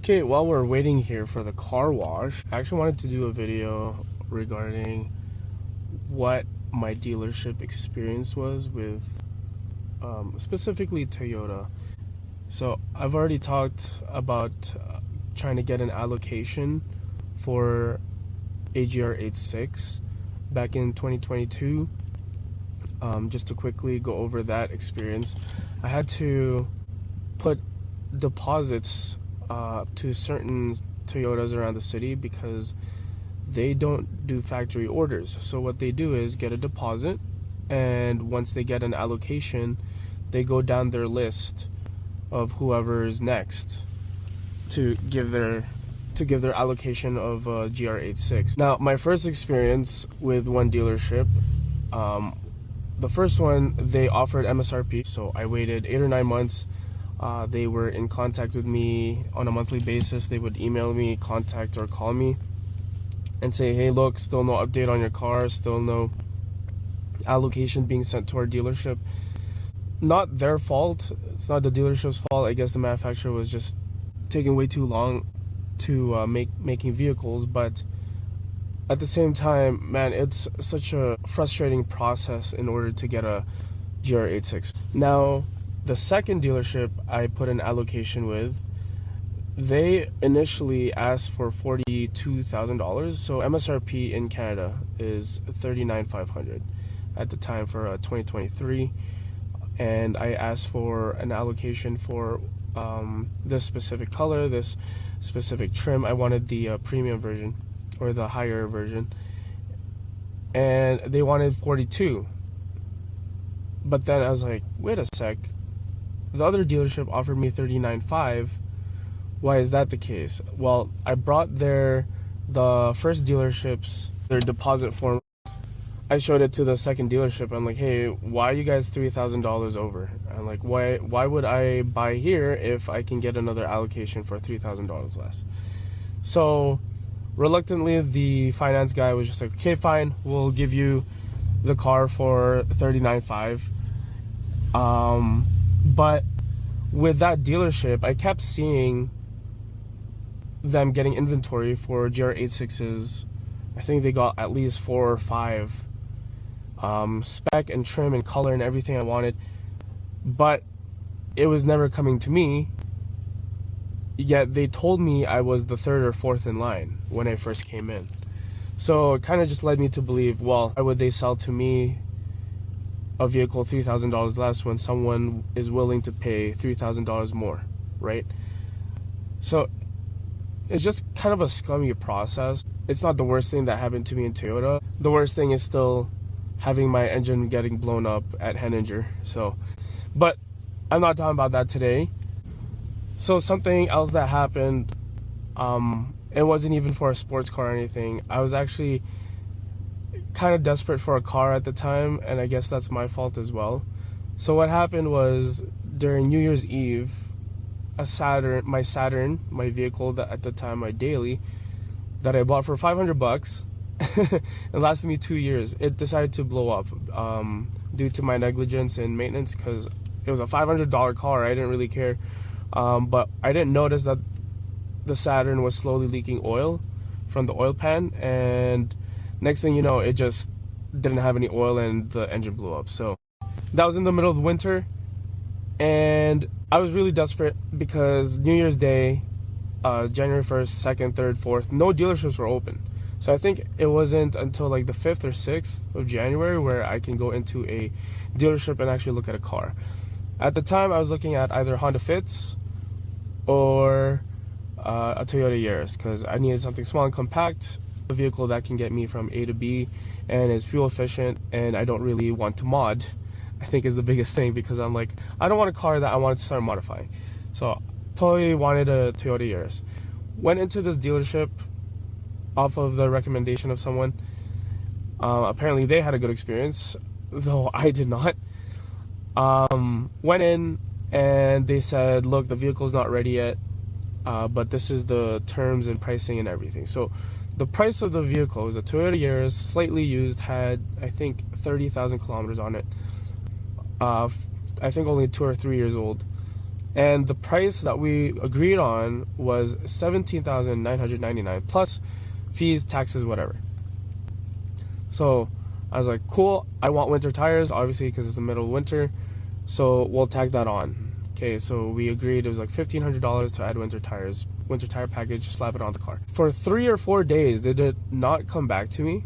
Okay, while we're waiting here for the car wash, I actually wanted to do a video regarding what my dealership experience was with specifically Toyota. So I've already talked about trying to get an allocation for AGR86 back in 2022. Just to quickly go over that experience, I had to put deposits to certain Toyotas around the city because they don't do factory orders. So what they do is get a deposit, and once they get an allocation, they go down their list of whoever is next to give their allocation of GR86. Now, my first experience with one dealership, the first one, they offered MSRP, so I waited 8 or 9 months. They were in contact with me on a monthly basis. They would email me, contact, or call me and say, hey, look, still no update on your car, still no allocation being sent to our dealership. Not their fault. It's not the dealership's fault. I guess the manufacturer was just taking way too long to making vehicles. But at the same time, man, it's such a frustrating process in order to get a GR86. Now, the second dealership I put an allocation with, they initially asked for $42,000. So MSRP in Canada is $39,500 at the time for 2023. And I asked for an allocation for this specific color, this specific trim. I wanted the premium version or the higher version. And they wanted 42. But then I was like, wait a sec. The other dealership offered me $39,500. Why is that the case? Well, I brought the first dealership's, their deposit form. I showed it to the second dealership. I'm like, hey, why are you guys $3,000 over? I'm like, why would I buy here if I can get another allocation for $3,000 less? So reluctantly, the finance guy was just like, okay, fine, we'll give you the car for $39,500. But with that dealership, I kept seeing them getting inventory for GR86s. I think they got at least 4 or 5 spec and trim and color and everything I wanted, but it was never coming to me. Yet they told me I was the 3rd or 4th in line when I first came in. So it kind of just led me to believe, well, why would they sell to me a vehicle $3,000 less when someone is willing to pay $3,000 more, right? So it's just kind of a scummy process. It's not the worst thing that happened to me in Toyota. The worst thing is still having my engine getting blown up at Henninger. So, but I'm not talking about that today. So something else that happened, it wasn't even for a sports car or anything. I was actually kind of desperate for a car at the time, and I guess that's my fault as well. So what happened was, during New Year's Eve, my Saturn, my vehicle that at the time, my daily, that I bought for $500, it lasted me 2 years. It decided to blow up due to my negligence and maintenance, because it was a $500 car. I didn't really care, but I didn't notice that the Saturn was slowly leaking oil from the oil pan, and next thing you know, it just didn't have any oil and the engine blew up. So that was in the middle of winter, and I was really desperate because New Year's Day, January 1st, 2nd, 3rd, 4th, no dealerships were open. So I think it wasn't until like the 5th or 6th of January where I can go into a dealership and actually look at a car. At the time, I was looking at either Honda Fits or a Toyota Yaris, because I needed something small and compact, a vehicle that can get me from A to B and is fuel efficient, and I don't really want to mod, I think is the biggest thing, because I'm like, I don't want a car that I want to start modifying. So totally wanted a Toyota Yaris. Went into this dealership off of the recommendation of someone. Apparently they had a good experience, though I did not. Went in and they said, look, the vehicle's not ready yet, but this is the terms and pricing and everything. So the price of the vehicle was a Toyota Yaris, slightly used, had I think 30,000 kilometers on it. I think only 2 or 3 years old. And the price that we agreed on was $17,999 plus fees, taxes, whatever. So I was like, cool, I want winter tires, obviously, because it's the middle of winter. So we'll tag that on. Okay, so we agreed it was like $1,500 to add winter tires, winter tire package, slap it on the car. For 3 or 4 days, they did not come back to me.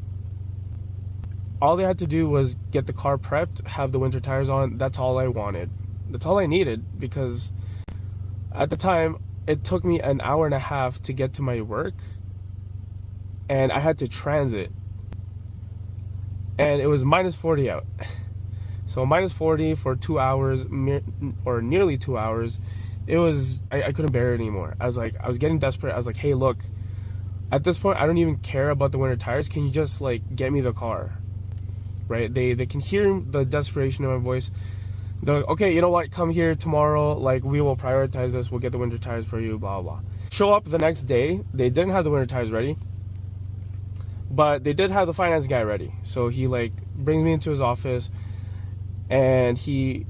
All they had to do was get the car prepped, have the winter tires on. That's all I wanted. That's all I needed, because at the time, it took me an hour and a half to get to my work, and I had to transit. And it was minus 40 out. So minus 40 for 2 hours, or nearly 2 hours. It was, I couldn't bear it anymore. I was getting desperate. I was like, hey, look, at this point, I don't even care about the winter tires. Can you just like get me the car? Right? They can hear the desperation in my voice. They're like, okay, you know what? Come here tomorrow. Like, we will prioritize this. We'll get the winter tires for you, blah, blah. Show up the next day. They didn't have the winter tires ready, but they did have the finance guy ready. So he like brings me into his office, and he,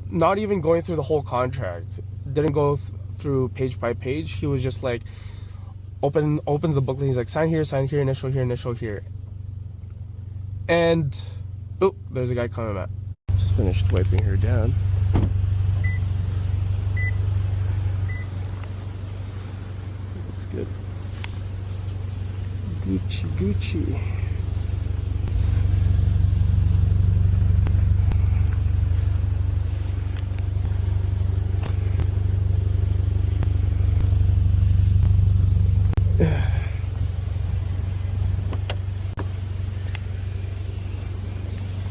not even going through the whole contract, didn't go through page by page. He was just like, opens the booklet. He's like, sign here, initial here, initial here. And, oh, there's a guy coming back. Just finished wiping her down. Looks good. Gucci, Gucci.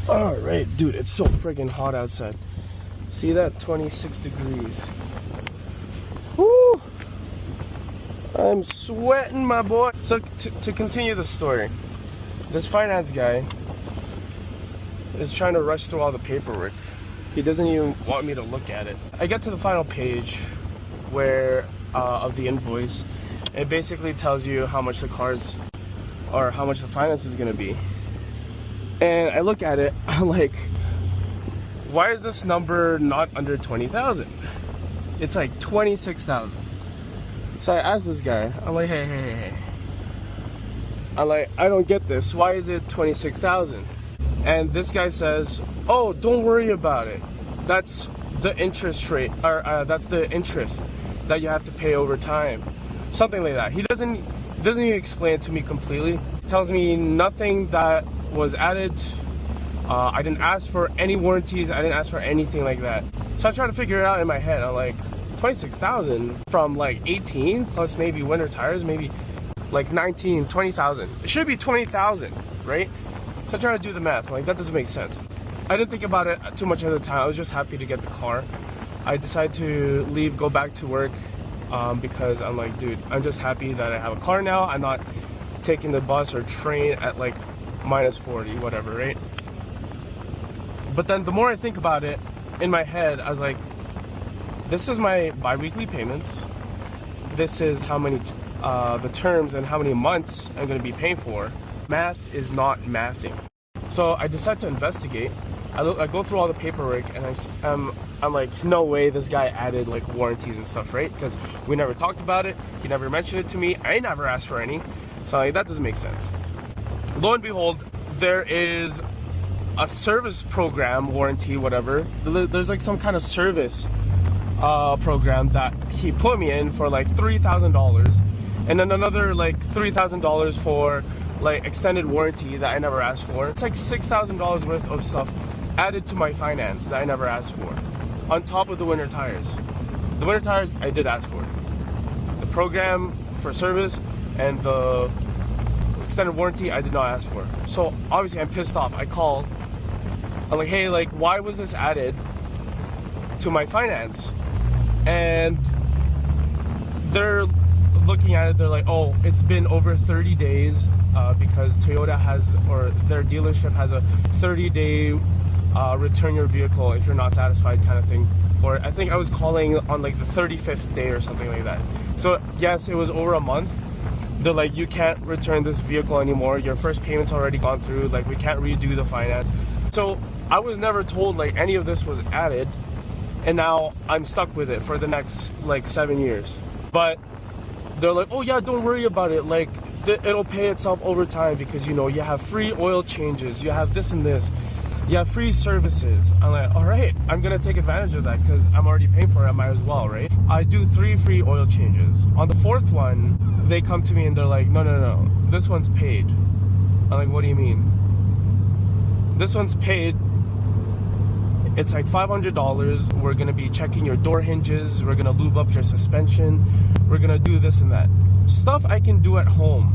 Alright, dude, it's so freaking hot outside. See that? 26 degrees. Woo! I'm sweating, my boy. So, to continue the story, this finance guy is trying to rush through all the paperwork. He doesn't even want me to look at it. I get to the final page where of the invoice. It basically tells you how much the car's, or how much the finance is going to be. And I look at it, I'm like, why is this number not under 20,000? It's like 26,000. So I asked this guy, I'm like, hey. I'm like, I don't get this. Why is it 26,000? And this guy says, oh, don't worry about it. That's the interest rate, or that's the interest that you have to pay over time. Something like that. He doesn't even explain it to me completely. He tells me nothing that was added. I didn't ask for any warranties. I didn't ask for anything like that. So I try to figure it out in my head. I'm like, 26,000 from like 18 plus maybe winter tires, maybe like 19, 20,000. It should be 20,000, right? So I try to do the math. I'm like, that doesn't make sense. I didn't think about it too much at the time. I was just happy to get the car. I decided to leave, go back to work, because I'm like, dude, I'm just happy that I have a car now. I'm not taking the bus or train at like minus 40, whatever, right? But then the more I think about it, in my head, I was like, this is my bi-weekly payments. This is how many, the terms and how many months I'm gonna be paying for. Math is not mathing. So I decide to investigate. I go through all the paperwork, and I'm like, no way this guy added like warranties and stuff, right? Because we never talked about it. He never mentioned it to me. I never asked for any. So like, that doesn't make sense. Lo and behold, there is a service program, warranty, whatever. There's like some kind of service program that he put me in for like $3,000, and then another like $3,000 for like extended warranty that I never asked for. It's like $6,000 worth of stuff added to my finance that I never asked for, on top of the winter tires. The winter tires I did ask for. The program for service and the extended warranty I did not ask for. So obviously I'm pissed off. I called. I'm like, hey, like, why was this added to my finance? And they're looking at it, they're like, oh, it's been over 30 days because Toyota has, or their dealership has a 30-day return your vehicle if you're not satisfied kind of thing for it. I think I was calling on like the 35th day or something like that. So yes, it was over a month. They're like, you can't return this vehicle anymore. Your first payment's already gone through. Like, we can't redo the finance. So I was never told like any of this was added. and now I'm stuck with it for the next like 7 years. But they're like, oh yeah, don't worry about it, like it'll pay itself over time because, you know, you have free oil changes, you have this and this, you have free services. I'm like, all right, I'm gonna take advantage of that because I'm already paying for it, I might as well, right? I do 3 free oil changes. On the 4th one, they come to me and they're like, no, this one's paid. I'm like, what do you mean? This one's paid. It's like $500. We're gonna be checking your door hinges. We're gonna lube up your suspension. We're gonna do this and that. Stuff I can do at home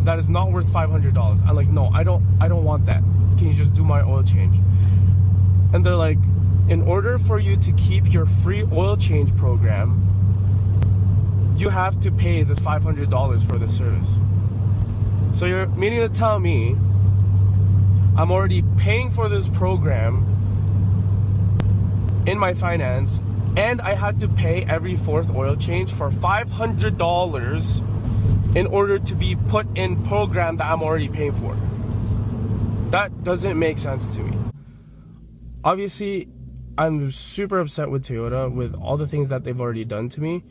that is not worth $500. I'm like, no, I don't want that. Can you just do my oil change? And they're like, in order for you to keep your free oil change program, you have to pay this $500 for the service. So you're meaning to tell me I'm already paying for this program in my finance, and I had to pay every 4th oil change for $500 in order to be put in program that I'm already paying for. That doesn't make sense to me. Obviously, I'm super upset with Toyota with all the things that they've already done to me.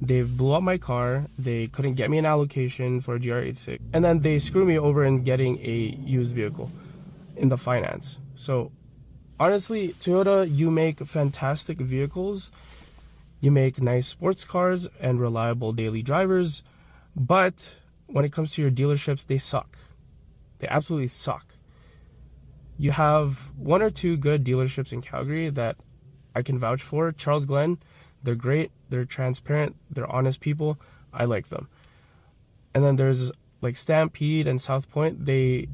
They've blew up my car, they couldn't get me an allocation for a GR86, and then they screwed me over in getting a used vehicle in the finance. So honestly, Toyota, you make fantastic vehicles. You make nice sports cars and reliable daily drivers. But when it comes to your dealerships, they suck. They absolutely suck. You have 1 or 2 good dealerships in Calgary that I can vouch for. Charles Glen, they're great. They're transparent. They're honest people. I like them. And then there's like Stampede and South Point. They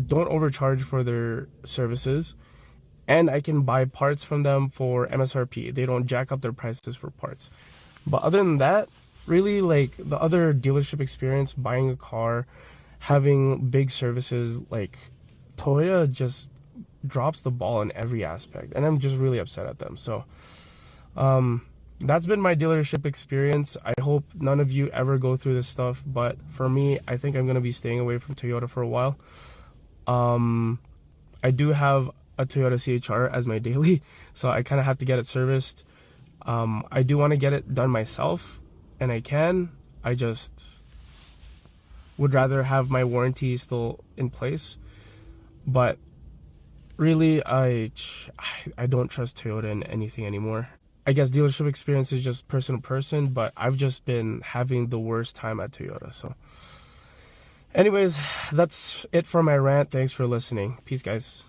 don't overcharge for their services. And I can buy parts from them for MSRP. They don't jack up their prices for parts. But other than that, really, like the other dealership experience, buying a car, having big services, like Toyota just drops the ball in every aspect. And I'm just really upset at them. So that's been my dealership experience. I hope none of you ever go through this stuff. But for me, I think I'm going to be staying away from Toyota for a while. I do have a Toyota CHR as my daily, so I kind of have to get it serviced. I do want to get it done myself, and I can. I just would rather have my warranty still in place. But really, I don't trust Toyota in anything anymore. I guess dealership experience is just person to person, but I've just been having the worst time at Toyota. So anyways, that's it for my rant. Thanks for listening. Peace, guys.